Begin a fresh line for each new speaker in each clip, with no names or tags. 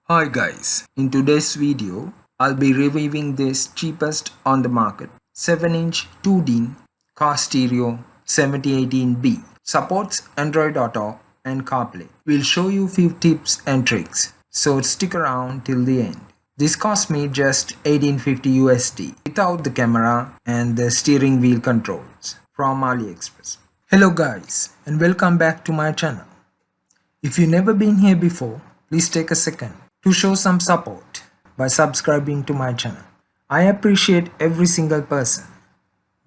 Hi guys, in today's video, I'll be reviewing this cheapest on the market 7-inch 2D car stereo 7018B. Supports Android Auto and CarPlay. We'll show you few tips and tricks, so stick around till the end. This cost me just 1850 USD without the camera and the steering wheel controls from AliExpress. Hello guys and welcome back to my channel. If you've never been here before, please take a second to show some support by subscribing to my channel. I appreciate every single person,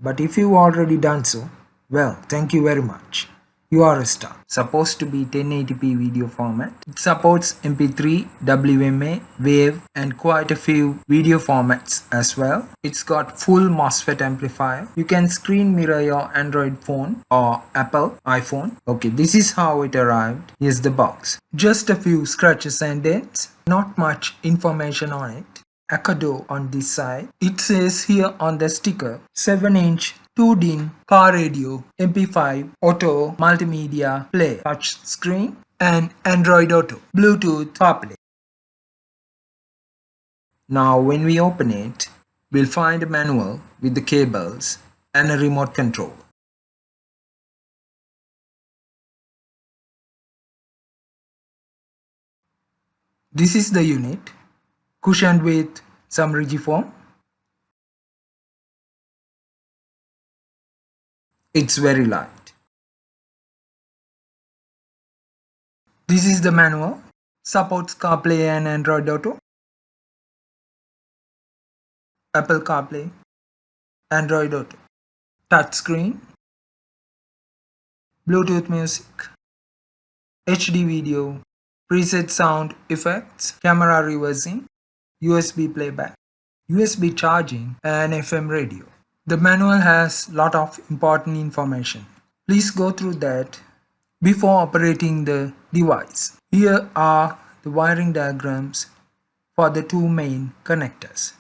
but if you've already done so, well, thank you very much. You are a star. Supposed to be 1080p video format. It supports MP3, WMA, WAV and quite a few video formats as well. It's got full MOSFET amplifier. You can screen mirror your Android phone or Apple iPhone. Okay, this is how it arrived. Here's the box. Just a few scratches and dents. Not much information on it. Acado on this side. It says here on the sticker 7-inch 2-DIN car radio, MP5, auto, multimedia, play, touch screen and Android Auto, Bluetooth, CarPlay. Now when we open it, we'll find a manual with the cables and a remote control. This is the unit, cushioned with some rigifoam. It's very light. This is the manual. Supports CarPlay and Android Auto, Apple CarPlay, Android Auto, touchscreen, Bluetooth music, HD video, preset sound effects, camera reversing, USB playback, USB charging and FM radio. The manual has lot of important information. Please go through that before operating the device. Here are the wiring diagrams for the two main connectors.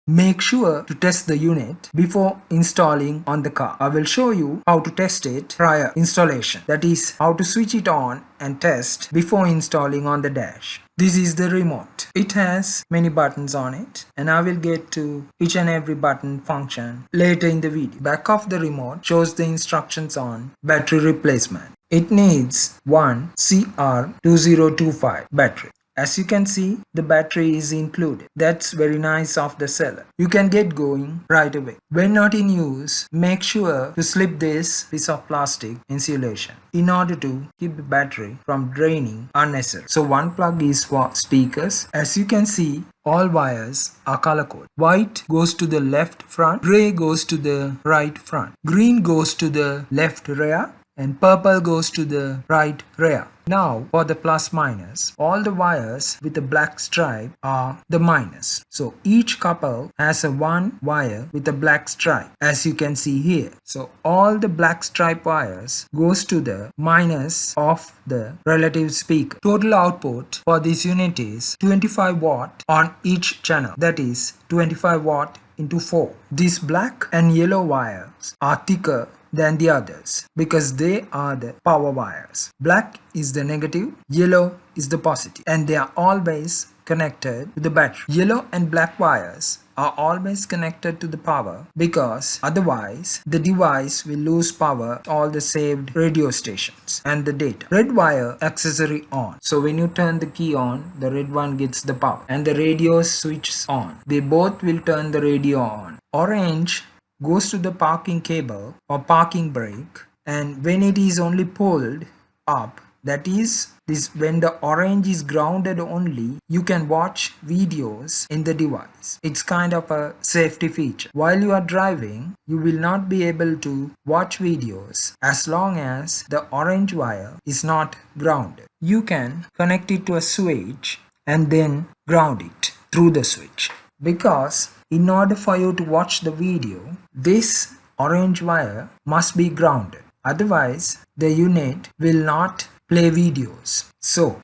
Make sure to test the unit before installing on the car. I will show you how to test it prior installation. That is how to switch it on and test before installing on the dash. This is the remote. It has many buttons on it and I will get to each and every button function later in the video. Back of the remote shows the instructions on battery replacement. It needs one CR2025 battery. As you can see, the battery is included. That's very nice of the seller. You can get going right away. When not in use, make sure to slip this piece of plastic insulation in order to keep the battery from draining unnecessarily. So one plug is for speakers. As you can see, all wires are color coded. White goes to the left front, gray goes to the right front, green goes to the left rear, and purple goes to the right rear. Now for the plus minus, all the wires with the black stripe are the minus. So each couple has a one wire with a black stripe, as you can see here. So all the black stripe wires goes to the minus of the relative speaker. Total output for this unit is 25 watt on each channel. That is 25 watt into 4. These black and yellow wires are thicker than the others because they are the power wires. Black is the negative, yellow is the positive, and they are always connected to the battery. Yellow and black wires are always connected to the power because otherwise the device will lose power, all the saved radio stations and the data. Red wire accessory on. So when you turn the key on, the red one gets the power and the radio switches on. They both will turn the radio on. Orange goes to the parking cable or parking brake, and when it is only pulled up, that is this when the orange is grounded only, you can watch videos in the device. It's kind of a safety feature. While you are driving, you will not be able to watch videos as long as the orange wire is not grounded. You can connect it to a switch and then ground it through the switch, because in order for you to watch the video, this orange wire must be grounded. Otherwise, the unit will not play videos. So,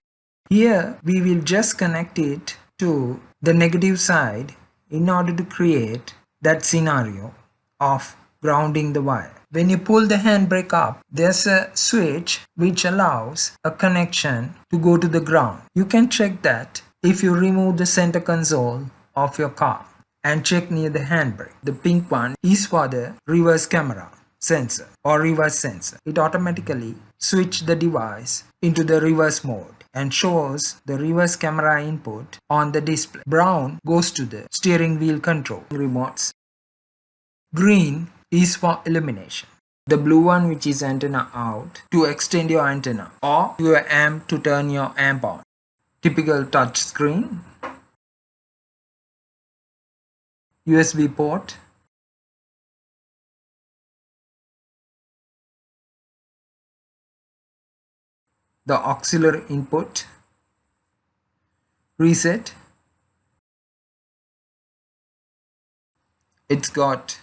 here we will just connect it to the negative side in order to create that scenario of grounding the wire. When you pull the handbrake up, there's a switch which allows a connection to go to the ground. You can check that if you remove the center console of your car and check near the handbrake. The pink one is for the reverse camera sensor or reverse sensor. It automatically switches the device into the reverse mode and shows the reverse camera input on the display. Brown goes to the steering wheel control remotes. Green is for illumination. The blue one, which is antenna out, to extend your antenna, or your amp to turn your amp on. Typical touch screen. USB port. The auxiliary input. Reset. It's got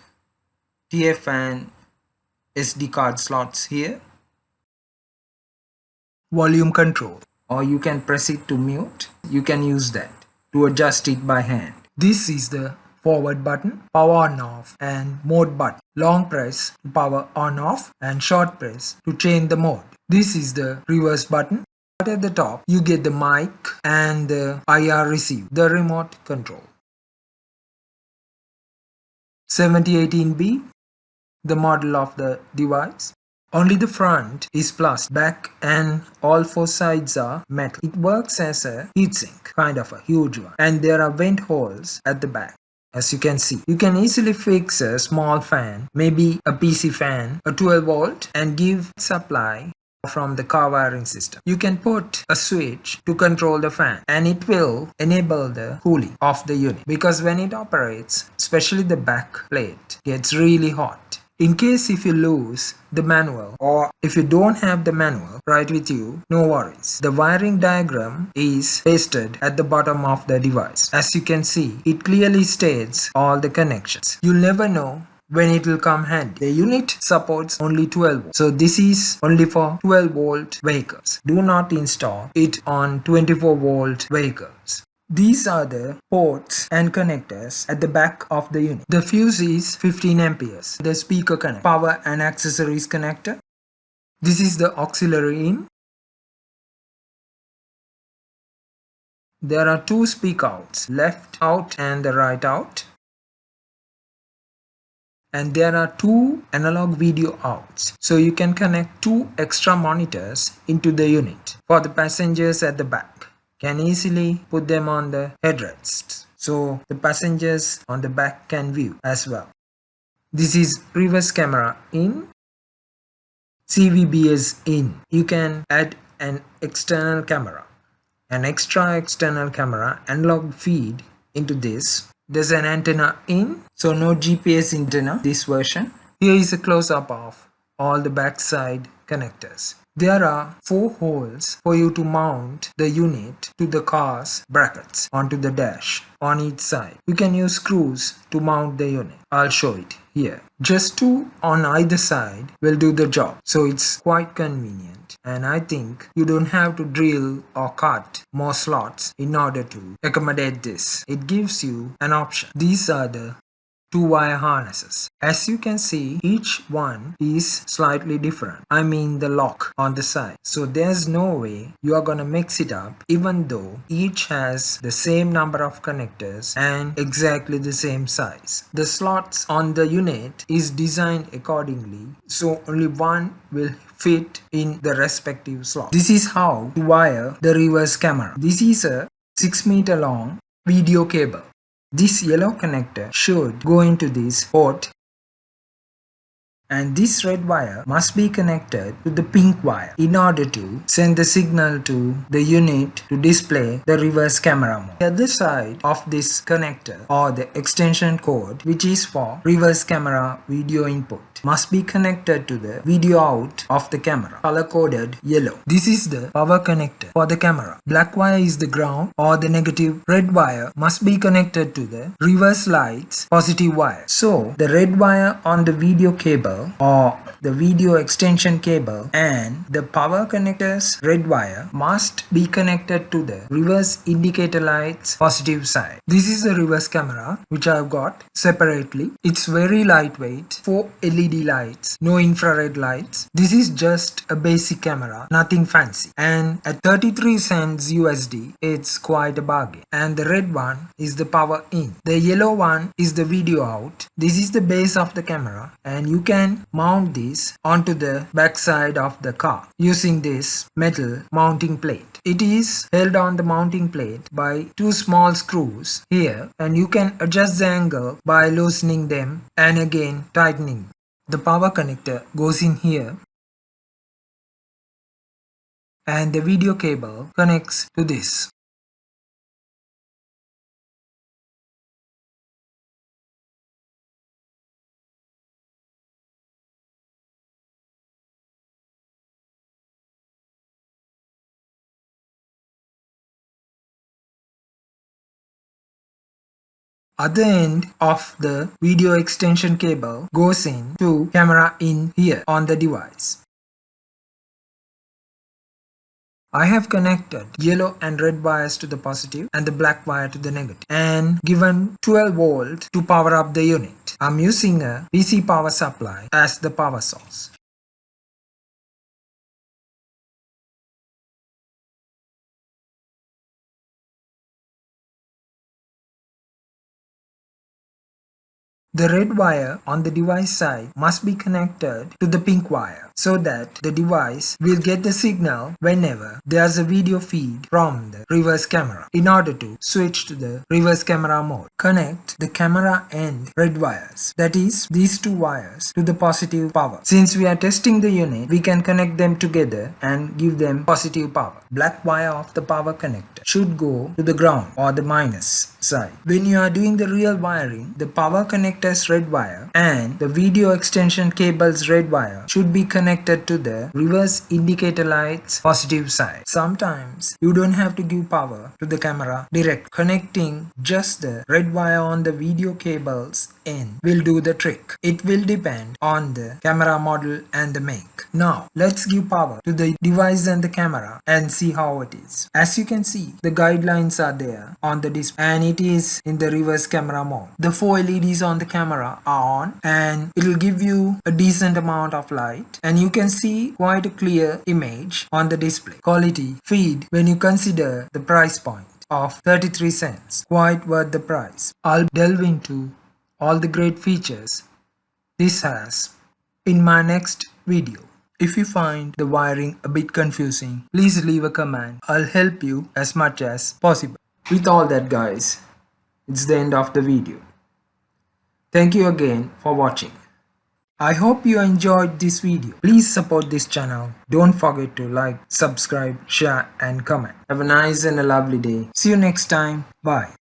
TF and SD card slots here. Volume control, or you can press it to mute. You can use that to adjust it by hand. This is the forward button, power on off, and mode button. Long press to power on off and short press to change the mode. This is the reverse button. Right at the top you get the mic and the IR receiver, the remote control. 7018B, the model of the device. Only the front is plastic, back and all four sides are metal. It works as a heatsink, kind of a huge one, and there are vent holes at the back. As you can see, you can easily fix a small fan, maybe a PC fan, a 12 volt, and give supply from the car wiring system. You can put a switch to control the fan and it will enable the cooling of the unit, because when it operates, especially the back plate gets really hot. In case if you lose the manual, or if you don't have the manual right with you, no worries. The wiring diagram is pasted at the bottom of the device. As you can see, it clearly states all the connections. You'll never know when it will come handy. The unit supports only 12 volts. So this is only for 12 volt vehicles. Do not install it on 24 volt vehicles. These are the ports and connectors at the back of the unit. The fuse is 15 amperes. The speaker connector, power and accessories connector. This is the auxiliary in. There are two speak outs, left out and the right out. And there are two analog video outs. So you can connect two extra monitors into the unit. For the passengers at the back, can easily put them on the headrests, so the passengers on the back can view as well. This is reverse camera in, CVBS in. You can add an external camera, an extra external camera analog feed into this. There's an antenna in, so no GPS antenna this version. Here is a close-up of all the backside connectors. There are 4 holes for you to mount the unit to the car's brackets onto the dash on each side. You can use screws to mount the unit. I'll show it here. Just 2 on either side will do the job. So it's quite convenient. And I think you don't have to drill or cut more slots in order to accommodate this. It gives you an option. These are the 2 wire harnesses. As you can see, each one is slightly different. I mean the lock on the side. So there's no way you are gonna mix it up, even though each has the same number of connectors and exactly the same size. The slots on the unit is designed accordingly, so only one will fit in the respective slot. This is how to wire the reverse camera. This is a 6 meter long video cable. This yellow connector should go into this port, and this red wire must be connected to the pink wire in order to send the signal to the unit to display the reverse camera mode. The other side of this connector, or the extension cord, which is for reverse camera video input, must be connected to the video out of the camera, color coded yellow. This is the power connector for the camera. Black wire is the ground or the negative. Red wire must be connected to the reverse light's positive wire. So the red wire on the video cable cable or the video extension cable and the power connector's red wire must be connected to the reverse indicator light's positive side. This is the reverse camera which I've got separately. It's very lightweight, 4 LED lights, no infrared lights. This is just a basic camera, nothing fancy, and at 33 cents USD it's quite a bargain. And the red one is the power in, the yellow one is the video out. This is the base of the camera and you can mount this onto the back side of the car using this metal mounting plate. It is held on the mounting plate by 2 small screws here, and you can adjust the angle by loosening them and again tightening. The power connector goes in here and the video cable connects to this. Other end of the video extension cable goes in to camera in here on the device. I have connected yellow and red wires to the positive and the black wire to the negative and given 12 volt to power up the unit. I'm using a PC power supply as the power source. The red wire on the device side must be connected to the pink wire so that the device will get the signal whenever there's a video feed from the reverse camera. In order to switch to the reverse camera mode, connect the camera and red wires, that is these 2 wires, to the positive power. Since we are testing the unit, we can connect them together and give them positive power. Black wire of the power connector should go to the ground or the minus side. When you are doing the real wiring, the power connector's red wire and the video extension cable's red wire should be connected to the reverse indicator light's positive side. Sometimes you don't have to give power to the camera direct. Connecting just the red wire on the video cable's end will do the trick. It will depend on the camera model and the make. Now let's give power to the device and the camera and see how it is. As you can see, the guidelines are there on the display and it is in the reverse camera mode. The 4 LEDs on the camera are on and it will give you a decent amount of light and you can see quite a clear image on the display. Quality feed when you consider the price point of 33 cents, quite worth the price. I'll delve into all the great features this has in my next video. If you find the wiring a bit confusing, please leave a comment. I'll help you as much as possible. With all that guys, it's the end of the video. Thank you again for watching. I hope you enjoyed this video. Please support this channel. Don't forget to like, subscribe, share and comment. Have a nice and a lovely day. See you next time. Bye.